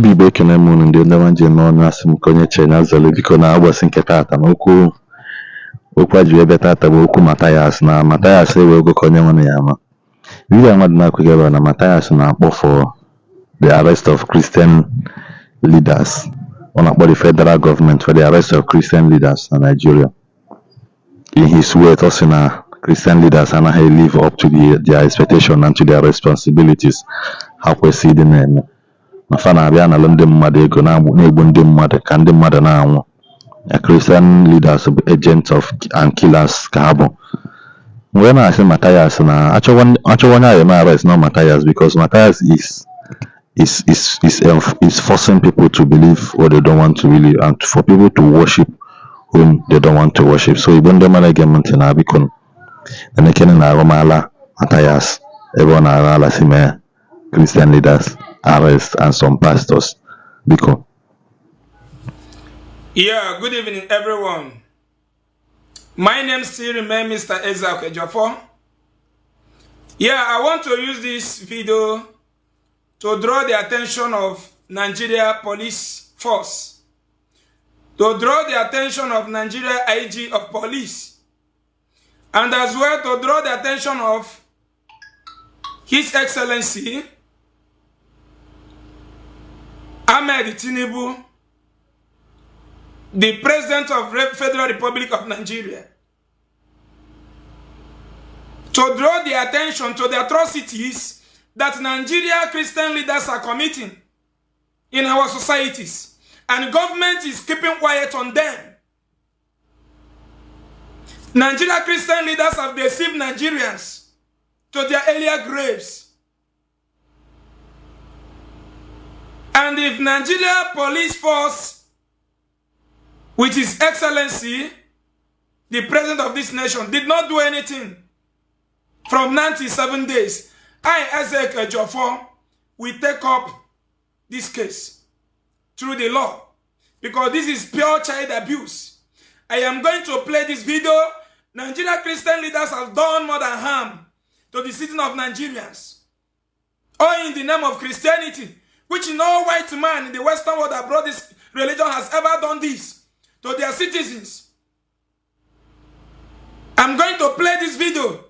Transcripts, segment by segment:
Obi Igbo ekene m unu ndị nje n'ọnụ asị m ka onye chenya zere biko na agbasi nke tata na okwu a ji ebe tata bụ okwu Matthias na Matthias ewe ogo ka onye nwe ya ama. Vidiyo mmadụ na-akwụghị na Matthias na-akpọ for the arrest of Christian leaders. Ọ na-akpọ the federal government for the arrest of Christian leaders na Nigeria. In his way, ọ sị na Christian leaders anaghị live up to their expectation and to their responsibilities ha kwesịrị ịdị na-eme. Na fa na-abịa n'ala ndị mmadụ ego na-egbu ndị mmadụ ka ndị mmadụ na-anwụ. Christian leaders bụ agents of and killers ka ha bụ. Mgbe na-asị Matthias na achọwa onye a arrest not Matthias because Matthias is forcing people to believe what they don't want to believe and for people to worship whom they don't want to worship. So Igbo ndị mmadụ ege ntị na biko na nekene na Ọmenala Matthias ebe ọ na-ala si mee Christian leaders arrest and some pastors because yeah, good evening everyone. My name still remains Mr. Ezeaku. Yeah, I want to use this video to draw the attention of Nigeria Police Force, to draw the attention of Nigeria IG of Police, and as well to draw the attention of His Excellency Tinubu, the President of the Federal Republic of Nigeria, to draw the attention to the atrocities that Nigeria Christian leaders are committing in our societies, and government is keeping quiet on them. Nigeria Christian leaders have deceived Nigerians to their earlier graves. And if Nigeria Police Force, with His Excellency, the President of this nation, did not do anything from 97 days, I, Ezeaku, will take up this case through the law because this is pure child abuse. I am going to play this video. Nigeria Christian leaders have done more than harm to the citizens of Nigerians, all in the name of Christianity, which no white man in the Western world that brought this religion has ever done this to their citizens. I'm going to play this video.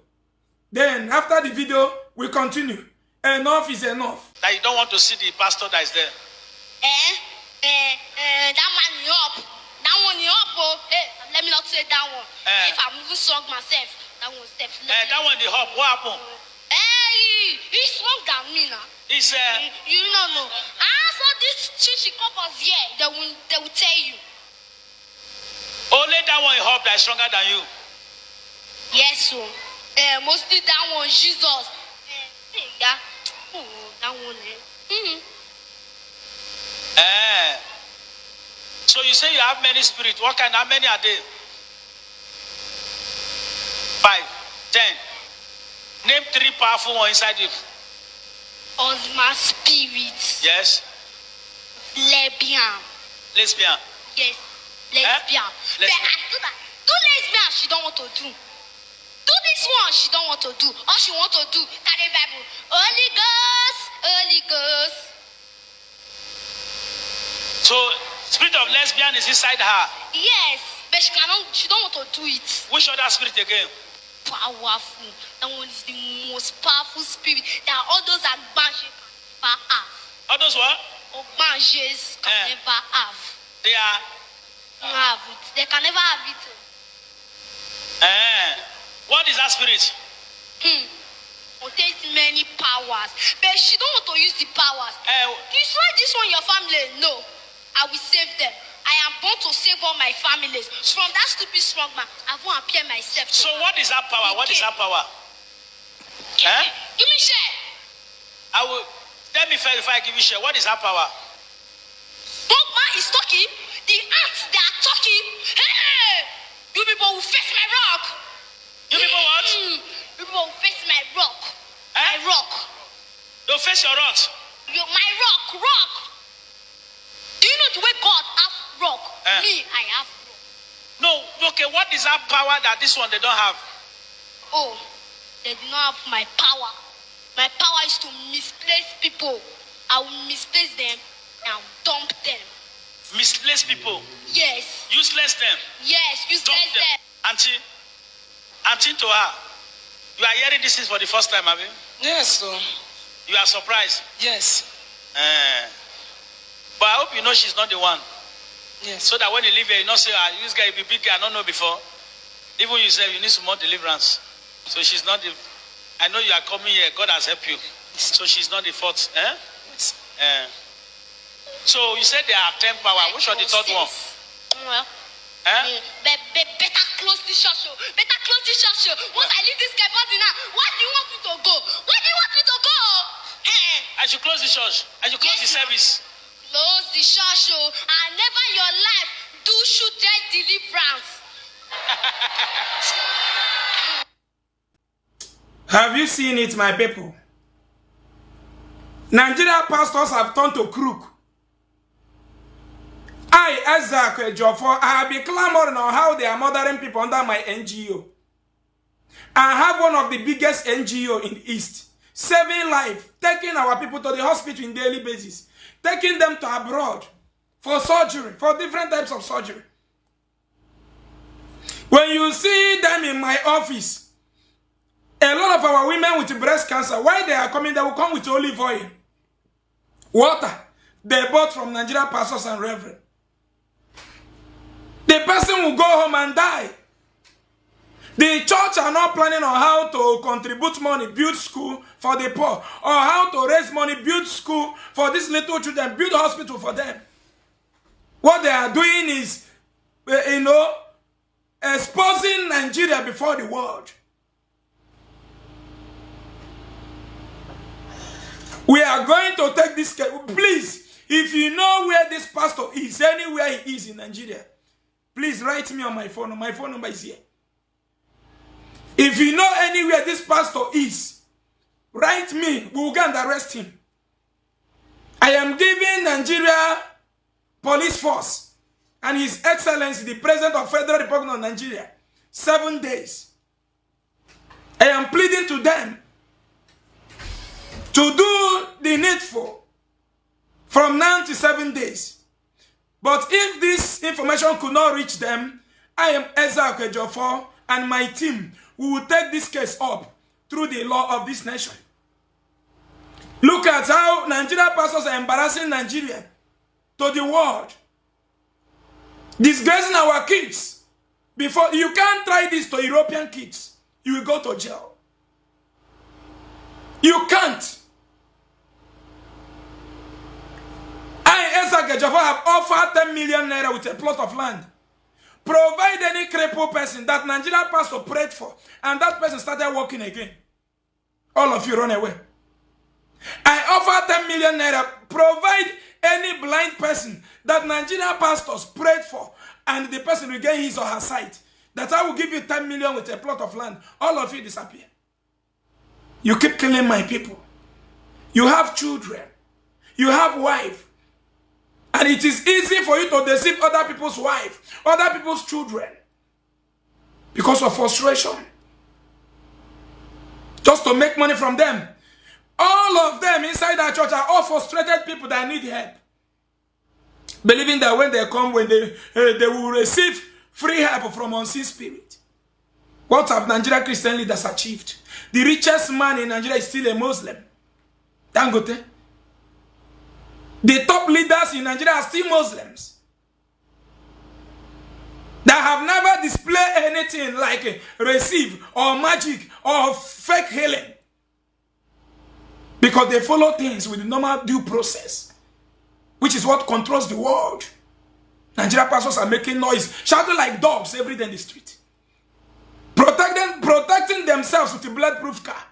Then, after the video, we continue. Enough is enough. That you don't want to see the pastor that is there. That man is up. That one is up. Oh, hey, let me not say that one. If I'm even strong myself, that one step. That one is up. What happened? Hey, he's strong than me now. He's you don't know. So this chichi couples here, they will tell you. Only that one is up that is stronger than you. Yes, so. Mostly that one, Jesus. Yeah. Oh, that one. So you say you have many spirits. What kind? How many are they? 5, 10. Name 3 powerful ones inside you. Osma spirit. Yes. Lesbian. Lesbian. Yes. Lesbian. But I do that. Do lesbian she don't want to do. Do this one she don't want to do. All she want to do, carry Bible. Holy Ghost, Holy Ghost. So spirit of lesbian is inside her. Yes, but she don't want to do it. Which other spirit again? Powerful. That one is the most powerful spirit. That all those are banjés can never have. All those what? Or banjés can never have. They are. Have it. They can never have it. What is that spirit? Contains many powers, but she don't want to use the powers. Destroy this one, your family. No, I will save them. I am born to save all my families from that stupid strong man. I won't appear myself. So what is that power? What is that power? Give me share. I will. Let me verify. Give me share. What is that power? Strong man is talking. The ants they are talking. Hey, you people will face my rock. You people what? You people will face my rock. My rock. Don't face your rock. My rock. Do you know the way God has rock? Me, I have rock. No, okay, what is that power that this one they don't have? Oh, they do not have my power. My power is to misplace people. I will misplace them and dump them. Misplaced people. Yes. Useless them. Yes, useless them. Auntie to her. You are hearing this for the first time, have you? Yes, sir. You are surprised? Yes. But I hope you know she's not the one. Yes. So that when you leave here, you not say, this guy will be big, I don't know before. Even you say you need some more deliverance. So she's not the... I know you are coming here, God has helped you. So she's not the fourth. Eh? Yes. So you said there are 10 power. Which are the third one? Well, better close the church. Better close the church. Once I leave this guy body now, why do you want me to go? Why do you want me to go? I should close the church. I should close the service. Close the church, and never in your life do children deliverance. Have you seen it, my people? Nigerian pastors have turned to crook. I, Ezeaku, I have been clamoring on how they are murdering people under my NGO. I have one of the biggest NGO in the East, saving life, taking our people to the hospital on a daily basis, taking them to abroad for surgery, for different types of surgery. When you see them in my office, a lot of our women with breast cancer, why they are coming, they will come with olive oil, water they bought from Nigerian pastors and reverends. The person will go home and die. The church are not planning on how to contribute money, build school for the poor, or how to raise money, build school for these little children, build hospital for them. What they are doing is, exposing Nigeria before the world. We are going to take this case. Please, if you know where this pastor is, anywhere he is in Nigeria, please write me on my phone. My phone number is here. If you know anywhere this pastor is, write me. We will go and arrest him. I am giving Nigeria police force and His Excellency, the President of Federal Republic of Nigeria, 7 days. I am pleading to them to do the needful from now to 7 days. But if this information could not reach them, I am Ezeaku and my team, we will take this case up through the law of this nation. Look at how Nigerian pastors are embarrassing Nigeria to the world. Disgracing our kids. Before you can't try this to European kids, you will go to jail. You can't. I, Ezeaku, have offered 10 million naira with a plot of land. Provide any crippled person that Nigerian pastor prayed for, and that person started walking again. All of you run away. I offer 10 million naira. Provide any blind person that Nigerian pastors prayed for, and the person regain his or her sight. That I will give you 10 million with a plot of land. All of you disappear. You keep killing my people. You have children. You have wife. And it is easy for you to deceive other people's wife, other people's children, because of frustration. Just to make money from them. All of them inside our church are all frustrated people that need help. Believing that when they come, when they will receive free help from unseen spirit. What have Nigerian Christian leaders achieved? The richest man in Nigeria is still a Muslim. Dangote. The top leaders in Nigeria are still Muslims. That have never displayed anything like receive or magic or fake healing. Because they follow things with the normal due process, which is what controls the world. Nigerian pastors are making noise, shouting like dogs every day in the street. Protecting themselves with a bulletproof car.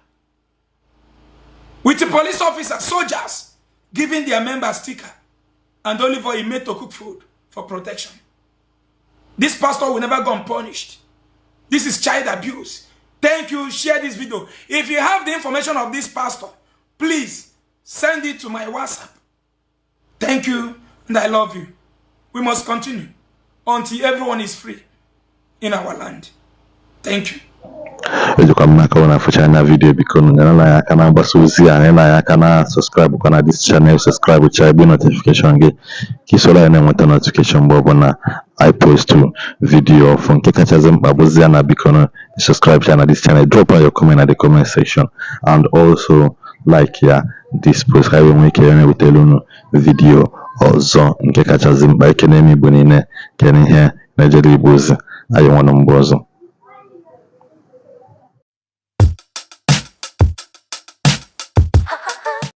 With the police officers, soldiers, giving their members sticker and olive oil made to cook food for protection. This pastor will never go unpunished. This is child abuse. Thank you. Share this video. If you have the information of this pastor, please send it to my WhatsApp. Thank you and I love you. We must continue until everyone is free in our land. Thank you. ejikwa m n'aka na afụcha anya vidiyo biko nyere anyị aka na mgbasa ozi a, nyere anyị aka na subscribe kwa na this channel, subscribe cha egbe notification gị ka isoro anyị na-enweta notification mgbe ọbụla I post video of nke kachasị mkpa bụzi na biko na subscribe cha na this channel, drop your comment at the comment section and also like ya this post ka anyị nwee ike na-ewetara unu video ọzọ nke kachasị mkpa. Ekene m Igbo niile kene ihe na-ejere Igbo ozi anyị nwanụ mgbe ọzọ.